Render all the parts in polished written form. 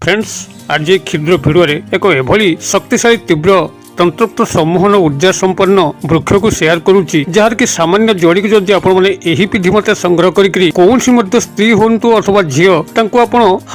Friends आज क्षुद्र video एक एभली शक्तिशाली तीव्र तंत्रोक्त सम्मोहन ऊर्जा संपन्न वृक्ष को शेयर करुच्ची जार कि सामान्य जड़ी को जदि विधि मत संग्रह करी कौन स्त्री हूँ अथवा झील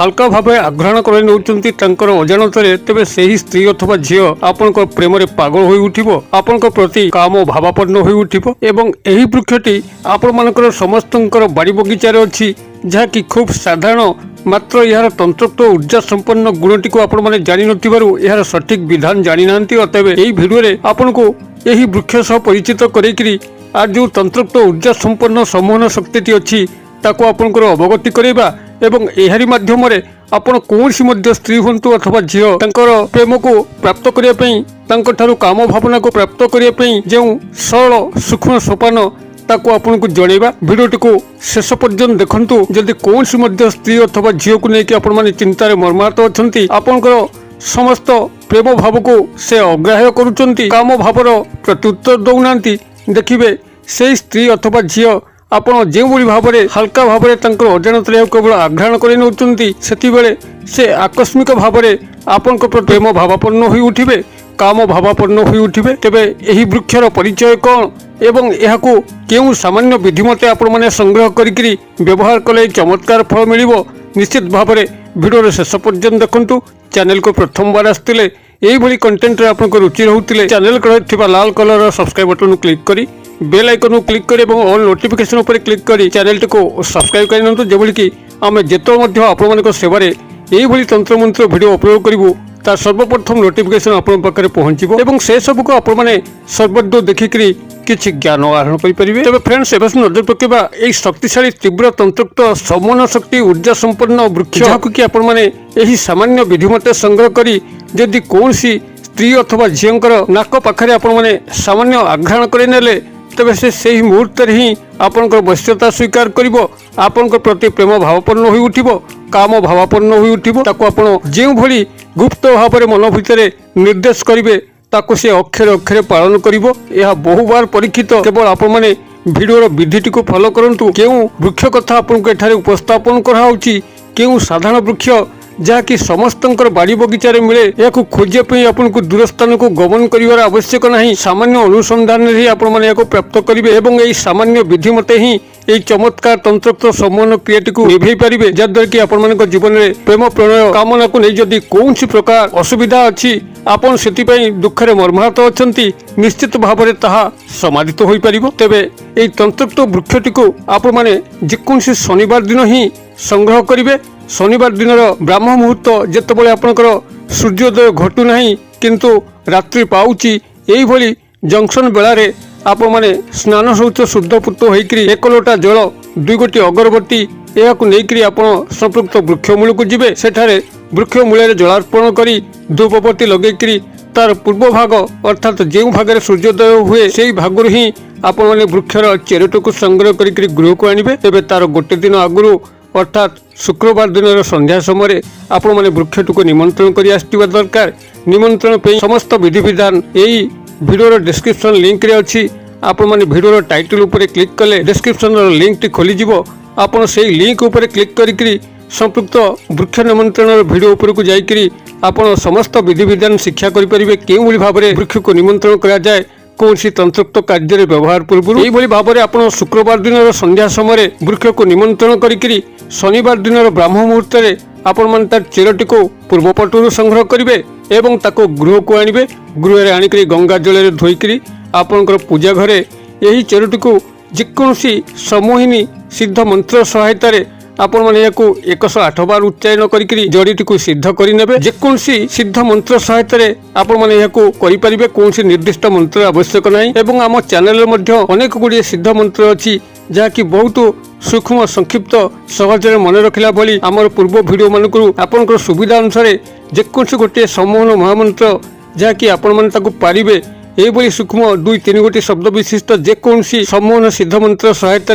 हल्का भाव आग्रहण कर अजाणत तेज से ही स्त्री अथवा झील आपण प्रेम पागल हो उठिबो आपण प्रति काम भावापन्न हो उठिबो एवं एही वृक्षटी आपण मानकर समस्तंकर बाड़ी बगीचार अच्छी जहाँकि खूब साधारण मात्र यार तंत्रोक्त ऊर्जा संपन्न गुणटी को आपण माने जानि नथिबारु यार सठिक विधान जानि नांती अतएव एही भिडियो रे आपण को एही वृक्ष सह परिचित करेकरी आज जो तंत्रोक्त ऊर्जा संपन्न सम्मोहन शक्तिटी अछि ताको आपनकर अवगति करेबा एवं एहारी माध्यम रे आपण कोनसी मध्य स्त्री हुंतु अथवा झियो तांकर प्रेम को प्राप्त करिया पई तांकर थारु काम भावना को प्राप्त करिया पई जे सरल सूक्ष्म सोपान ताको आपन को जणेबा भिडियोटी को शेष पर्यंत देखंतु जदि कौन सी मध्य स्त्री अथवा झील को लेकिन आपण माने चिंतार मर्माहत अछंती आपनकर समस्त प्रेम भाव को से अग्राह्य करूचंती काम भावर प्रत्युत्तर दउनांती देखिबे से स्त्री अथवा झील आपण जे भली भाव में हल्का भाव में तांकर अजाणत केवल आग्रहण कर नउचंती सेति बेले से आकस्मिक भाव में आपण को प्रेम भावापन्न हो उठिबे काम भावापन्न हो उठिबे तेबे एही वृक्षर परिचय कौन एवं यहाकू केउ सामान्य विधि मते आपण माने संग्रह करिकरी व्यवहार कले चमत्कार फल मिलिबो निश्चित भाव में भिडियो शेष पर्यंत देखंतु चैनल को प्रथम बार आसतिले एही भली कंटेंट रे आपन को रुचि रहउतिले चैनल को थिबा लाल कलर सब्सक्राइब बटन क्लिक करी बेल आइकन क्लिक करी एवं ऑल नोटिफिकेशन ऊपर क्लिक करी चैनल को सब्सक्राइब करि नंतु जेबोली कि आमे जेतो मध्य आपण मानक सेवारे एही भली तंत्र मंत्र भिडियो अपलोड करिवो तार सर्वप्रथम नोटिफिकेशन आपण पाखरे पहुंचीबो एवं से सब को आपण माने सर्वदो देखिकरी किछि ज्ञान आहरण करि परिबे तबे फ्रेंड्स एबस नजर पकेबा एही शक्तिशाली तीव्र तंत्रोक्त सम्मोहन शक्ति ऊर्जा संपन्न वृक्ष जाकु कि आपण माने एही सामान्य विधि मते संग्रह करी जदि कोनसी स्त्री अथवा झियंकर नाक पाखरे आपण माने सामान्य आग्रहण करि नेले तबे से सही मुहूर्त ही आपनकर वश्यता स्वीकार करिवो आपनकर प्रति प्रेम भावापन्न होई उठिबो काम भावापन्न होई उठिबो ताको आपण जे भली गुप्त भाव में मन भितर निर्देश करिवे ताको से अक्षरे अक्षरे पालन करिवो यह बहु बार परीक्षित केवल आपण माने भिडियोर विधिटी को फॉलो करंतु केउ वृक्ष कथा आपण को एठारे उपस्थापन करा होची केउ साधारण वृक्ष जहाँकि समस्तंकर बाड़ी बगीचारे मिले या खोजिया आपन को दूर स्थान को गमन करिवार आवश्यक नहीं सामान्य अनुसंधान ही आपण माने याको प्राप्त करिवे एवं एही सामान्य विधि मते ही एही चमत्कार तंत्रोक्त सम्मोहन क्रियाटी को निभेई पारिबे जद्वारा कि आपण मानक जीवन में प्रेम प्रणय कामना को नहीं जदि कौनसी प्रकार असुविधा अछि आपण सेति पई दुखरे मर्माहत अछंती निश्चित भाव में ताहा समाधित होई पारिबो तेबे एही तंत्रोक्त वृक्षटी को आपण माने जेकोनसी शनिवार दिन ही संग्रह करिवे शनिवार दिन ब्राह्म मुहूर्त जेतेबेले आपनकर सूर्योदय घटू नहीं किंतु रात्रि पाउची एही भली जंक्शन बेलारे आपण माने स्नान शौच शुद्धपूत होइकरी एक लोटा जल दुई गोटी अगरबत्ती एहाकु नेइकरी आपण संपृक्त वृक्ष मूल को जिबे सेठारे वृक्ष मूल जलार्पण करी धूपबत्ती लगेकरी तार पूर्व भाग अर्थात जो भाग सूर्योदय हुए से भाग ही आपण माने वृक्षर चेरट को संग्रह करी गृह को आनिबे तेबे तार गोटे दिन आगुरु अर्थात शुक्रवार दिन संध्या समय आपण माने वृक्षटी को निमंत्रण करी आस्तिबा दरकार निमंत्रण पे समस्त विधि विधान यही वीडियो डिस्क्रिप्शन लिंक रे अछि आपण माने वीडियो टाइटल ऊपर क्लिक कले डिस्क्रिप्शन लिंक टी खोली जिवो आपण से लिंक ऊपर क्लिक करी संपृक्त वृक्ष निमंत्रण वीडियो ऊपर को जाइकरी आपण समस्त विधि विधान शिक्षा करि परिबे केउ भली भाबरे वृक्ष को निमंत्रण करा जाय कौन सी तंत्रोक्त कार्य व्यवहार पूर्व यही भाव में आप शुक्रवार दिन संध्या समय वृक्ष को निमंत्रण करी शनिवार दिन ब्राह्म मुहूर्त आपण मान तार चेरटी को पूर्वपटू संग्रह करेंगे एवं ताको गृह को आनिबे गृह आणिक गंगा जल धोईकरी आपणकर पूजा घरे यही चेरटी को जेकोसी समोहिनी सिद्ध मंत्र सहायता आपण माने याकू 108 बार उच्चारण करी जड़ीटी को सिद्ध करें जेकोसी सिद्ध मंत्र सहायता आपण माने याकू करि परिबे कोनसी निर्दिष्ट मंत्र आवश्यक नहीं एवं आम चैनल मध्ये अनेक गुड़िए सिद्ध मंत्र अछि जहाँकि बहुत सूक्ष्म संक्षिप्त सहज मन रखला भली आमर पूर्व भिडियो मानकरू आपनकर सुविधा अनुसार जेकोसी गोटे सम्मोहन महामंत्र जहाँकि आपण माने ताकू पारिबे एही सूक्ष्म 2-3 गोटी शब्द विशिष्ट जेकोसी सम्मोहन सिद्ध मंत्र सहायता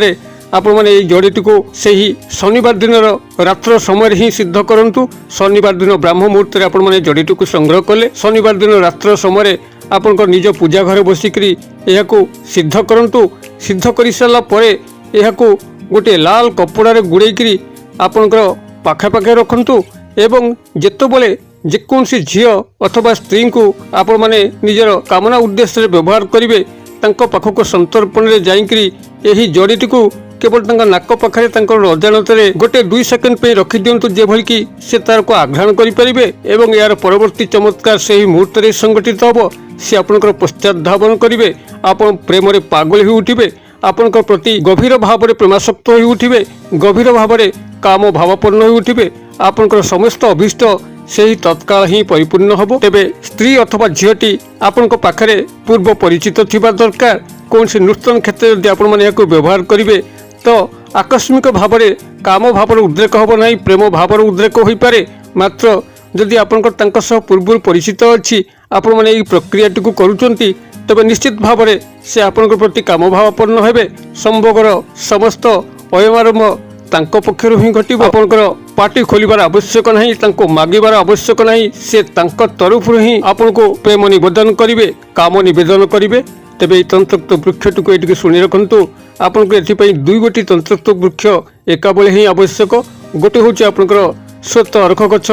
आपण माने जड़ीटी को सही शनिवार दिन रात्र समय ही सिद्ध करंतु शनिवार दिन ब्राह्म मुहूर्त आपण माने जड़ीटी को संग्रह कले शनिवार दिन रात्र समय आपण निज पूजा घर बसिकरी एहाकू सिद्ध करंतु सिद्ध करि साला परे एहाकू गोटे लाल कपड़ा रे गुड़ेकरी आपणकर पाखे पाखे रखंतु ଏବଂ ଯେତେବେଳେ ଯେକୌଣସି ଝିଅ ଅଥବା ସ୍ତ୍ରୀଙ୍କୁ ଆପଣମାନେ ନିଜର କାମନା ଉଦ୍ଦେଶ୍ୟରେ ବ୍ୟବହାର କରିବେ ତାଙ୍କ ପାଖକୁ ସନ୍ତର୍ପଣରେ ଯାଇକରି ଏହି ଜଡ଼ିଟିକୁ କେବଳ ତାଙ୍କ ନାକ ପାଖରେ ତାଙ୍କର ଅଜାଣତରେ 1-2 ସେକେଣ୍ଡ ପାଇଁ ରଖିଦିଅନ୍ତୁ, ଯେଭଳି କି ସେ ତାରକୁ ଆଘ୍ରାଣ କରିପାରିବେ ଏବଂ ଏହାର ପରବର୍ତ୍ତୀ ଚମତ୍କାର ସେହି ମୁହୂର୍ତ୍ତରେ ସଂଗଠିତ ହେବ। ସେ ଆପଣଙ୍କର ପଶ୍ଚାତ ଧାବନ କରିବେ, ଆପଣ ପ୍ରେମରେ ପାଗଳ ହୋଇ ଉଠିବେ, ଆପଣଙ୍କ ପ୍ରତି ଗଭୀର ଭାବରେ ପ୍ରେମାସକ୍ତ ହୋଇ ଉଠିବେ, ଗଭୀର ଭାବରେ କାମ ଭାବାପନ୍ନ ହୋଇ ଉଠିବେ, ଆପଣଙ୍କର ସମସ୍ତ ଅଭୀଷ୍ଟ ସେହି ତତ୍କାଳ ହିଁ ପରିପୂର୍ଣ୍ଣ ହେବ। ତେବେ ସ୍ତ୍ରୀ ଅଥବା ଝିଅଟି ଆପଣଙ୍କ ପାଖରେ ପୂର୍ବ ପରିଚିତ ଥିବା ଦରକାର। କୌଣସି ନୂତନ କ୍ଷେତ୍ରରେ ଯଦି ଆପଣମାନେ ଏହାକୁ ବ୍ୟବହାର କରିବେ ତ ଆକସ୍ମିକ ଭାବରେ କାମ ଭାବର ଉଦ୍ରେକ ହେବ ନାହିଁ, ପ୍ରେମ ଭାବର ଉଦ୍ରେକ ହୋଇପାରେ। ମାତ୍ର ଯଦି ଆପଣଙ୍କର ତାଙ୍କ ସହ ପୂର୍ବରୁ ପରିଚିତ ଅଛି, ଆପଣମାନେ ଏହି ପ୍ରକ୍ରିୟାଟିକୁ କରୁଛନ୍ତି, ତେବେ ନିଶ୍ଚିତ ଭାବରେ ସେ ଆପଣଙ୍କ ପ୍ରତି କାମ ଭାବାପନ୍ନ ହେବେ। ସମ୍ଭୋଗର ସମସ୍ତ ଅୟମାରମ୍ଭ ତାଙ୍କ ପକ୍ଷରୁ ହିଁ ଘଟିବ। ଆପଣଙ୍କର ପାଟି ଖୋଲିବାର ଆବଶ୍ୟକ ନାହିଁ, ତାଙ୍କୁ ମାଗିବାର ଆବଶ୍ୟକ ନାହିଁ, ସେ ତାଙ୍କ ତରଫରୁ ହିଁ ଆପଣଙ୍କୁ ପ୍ରେମ ନିବେଦନ କରିବେ, କାମ ନିବେଦନ କରିବେ। ତେବେ ଏହି ତନ୍ତ୍ରୋକ୍ତ ବୃକ୍ଷଟିକୁ ଏଠିକି ଶୁଣି ରଖନ୍ତୁ। ଆପଣଙ୍କୁ ଏଥିପାଇଁ 2ଗୋଟି ତନ୍ତ୍ରୋକ୍ତ ବୃକ୍ଷ ଏକାବେଳେ ହିଁ ଆବଶ୍ୟକ। ଗୋଟିଏ ହେଉଛି ଆପଣଙ୍କର ଶ୍ଵେତ ଅରଖ ଗଛ,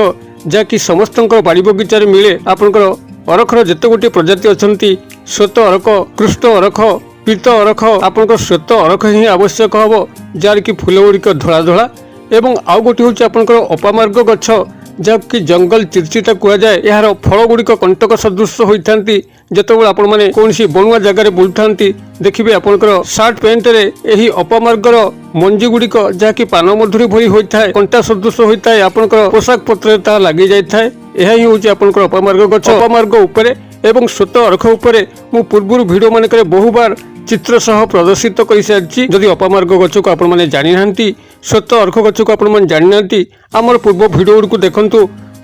ଯାହାକି ସମସ୍ତଙ୍କର ବାଡ଼ି ବଗିଚାରେ ମିଳେ। ଆପଣଙ୍କର ଅରଖର ଯେତେ ଗୋଟିଏ ପ୍ରଜାତି ଅଛନ୍ତି, ଶ୍ଵେତ ଅରଖ, କୃଷ୍ଣ ଅରଖ, ପୀତ ଅରଖ, ଆପଣଙ୍କର ଶ୍ଵେତ ଅରଖ ହିଁ ଆବଶ୍ୟକ ହେବ, ଯାହାର କି ଫୁଲ ଗୁଡ଼ିକ ଧଳା ଧଳା। ଏବଂ ଆଉ ଗୋଟିଏ ହେଉଛି ଆପଣଙ୍କର ଅପାମାର୍ଗ ଗଛ, ଯାହାକି ଜଙ୍ଗଲ ଚିରଚିଟା କୁହାଯାଏ। ଏହାର ଫଳ ଗୁଡ଼ିକ କଣ୍ଟକ ସଦୃଶ ହୋଇଥାନ୍ତି। ଯେତେବେଳେ ଆପଣମାନେ କୌଣସି ବଣୁଆ ଜାଗାରେ ବୁଲୁଥାନ୍ତି, ଦେଖିବେ ଆପଣଙ୍କର ସାର୍ଟ ପ୍ୟାଣ୍ଟରେ ଏହି ଅପାମାର୍ଗର ମଞ୍ଜି ଗୁଡ଼ିକ, ଯାହାକି ପାନ ମଧୁରୀ ଭଳି ହୋଇଥାଏ, କଣ୍ଟା ସଦୃଶ ହୋଇଥାଏ, ଆପଣଙ୍କର ପୋଷାକ ପତ୍ରରେ ତାହା ଲାଗି ଯାଇଥାଏ। ଏହା ହିଁ ହେଉଛି ଆପଣଙ୍କର ଅପାମାର୍ଗ ଗଛ। ଅପାମାର୍ଗ ଉପରେ ଏବଂ ଶ୍ଵେତ ଅରଖ ଉପରେ ମୁଁ ପୂର୍ବରୁ ଭିଡ଼ିଓ ମାନଙ୍କରେ ବହୁବାର ଚିତ୍ର ସହ ପ୍ରଦର୍ଶିତ କରିସାରିଛି। ଯଦି ଅପାମାର୍ଗ ଗଛକୁ ଆପଣମାନେ ଜାଣିନାହାନ୍ତି, ଶ୍ଵେତ ଅରଖ ଗଛକୁ ଆପଣମାନେ ଜାଣିନାହାନ୍ତି, ଆମର ପୂର୍ବ ଭିଡ଼ିଓ ଗୁଡ଼ିକୁ ଦେଖନ୍ତୁ।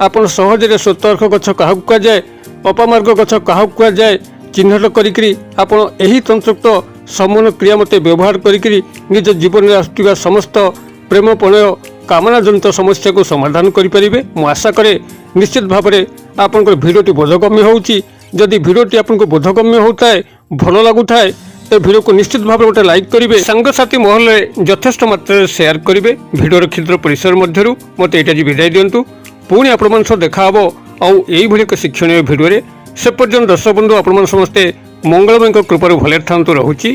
ଆପଣ ସହଜରେ ଶ୍ଵେତ ଅରଖ ଗଛ କାହାକୁ କୁହାଯାଏ, ଅପାମାର୍ଗ ଗଛ କାହାକୁ କୁହାଯାଏ ଚିହ୍ନଟ କରିକିରି ଆପଣ ଏହି ତନ୍ତ୍ରୋକ୍ତ ସମୂହ କ୍ରିୟା ମତେ ବ୍ୟବହାର କରିକିରି ନିଜ ଜୀବନରେ ଆସୁଥିବା ସମସ୍ତ ପ୍ରେମ ପ୍ରଣୟ କାମନାଜନିତ ସମସ୍ୟାକୁ ସମାଧାନ କରିପାରିବେ। ମୁଁ ଆଶା କରେ ନିଶ୍ଚିତ ଭାବରେ ଆପଣଙ୍କର ଭିଡ଼ିଓଟି ବୋଧଗମ୍ୟ ହେଉଛି। ଯଦି ଭିଡ଼ିଓଟି ଆପଣଙ୍କୁ ବୋଧଗମ୍ୟ ହେଉଥାଏ, ଭଲ ଲାଗୁଥାଏ, ତ ଭିଡ଼ିଓକୁ ନିଶ୍ଚିତ ଭାବରେ ଗୋଟେ ଲାଇକ୍ କରିବେ, ସାଙ୍ଗସାଥୀ ମହଲରେ ଯଥେଷ୍ଟ ମାତ୍ରାରେ ସେୟାର କରିବେ। ଭିଡ଼ିଓର କ୍ଷୁଦ୍ର ପରିସର ମଧ୍ୟରୁ ମୋତେ ଏଇଟା ଆଜି ବିଦାୟ ଦିଅନ୍ତୁ। ପୁଣି ଆପଣମାନଙ୍କ ସହ ଦେଖା ହେବ ଆଉ ଏଇଭଳି ଏକ ଶିକ୍ଷଣୀୟ ଭିଡ଼ିଓରେ। ସେ ପର୍ଯ୍ୟନ୍ତ ଦର୍ଶକ ବନ୍ଧୁ ଆପଣମାନେ ସମସ୍ତେ ମଙ୍ଗଳମୟଙ୍କ କୃପାରୁ ଭଲରେ ଥାନ୍ତୁ। ରହୁଛି।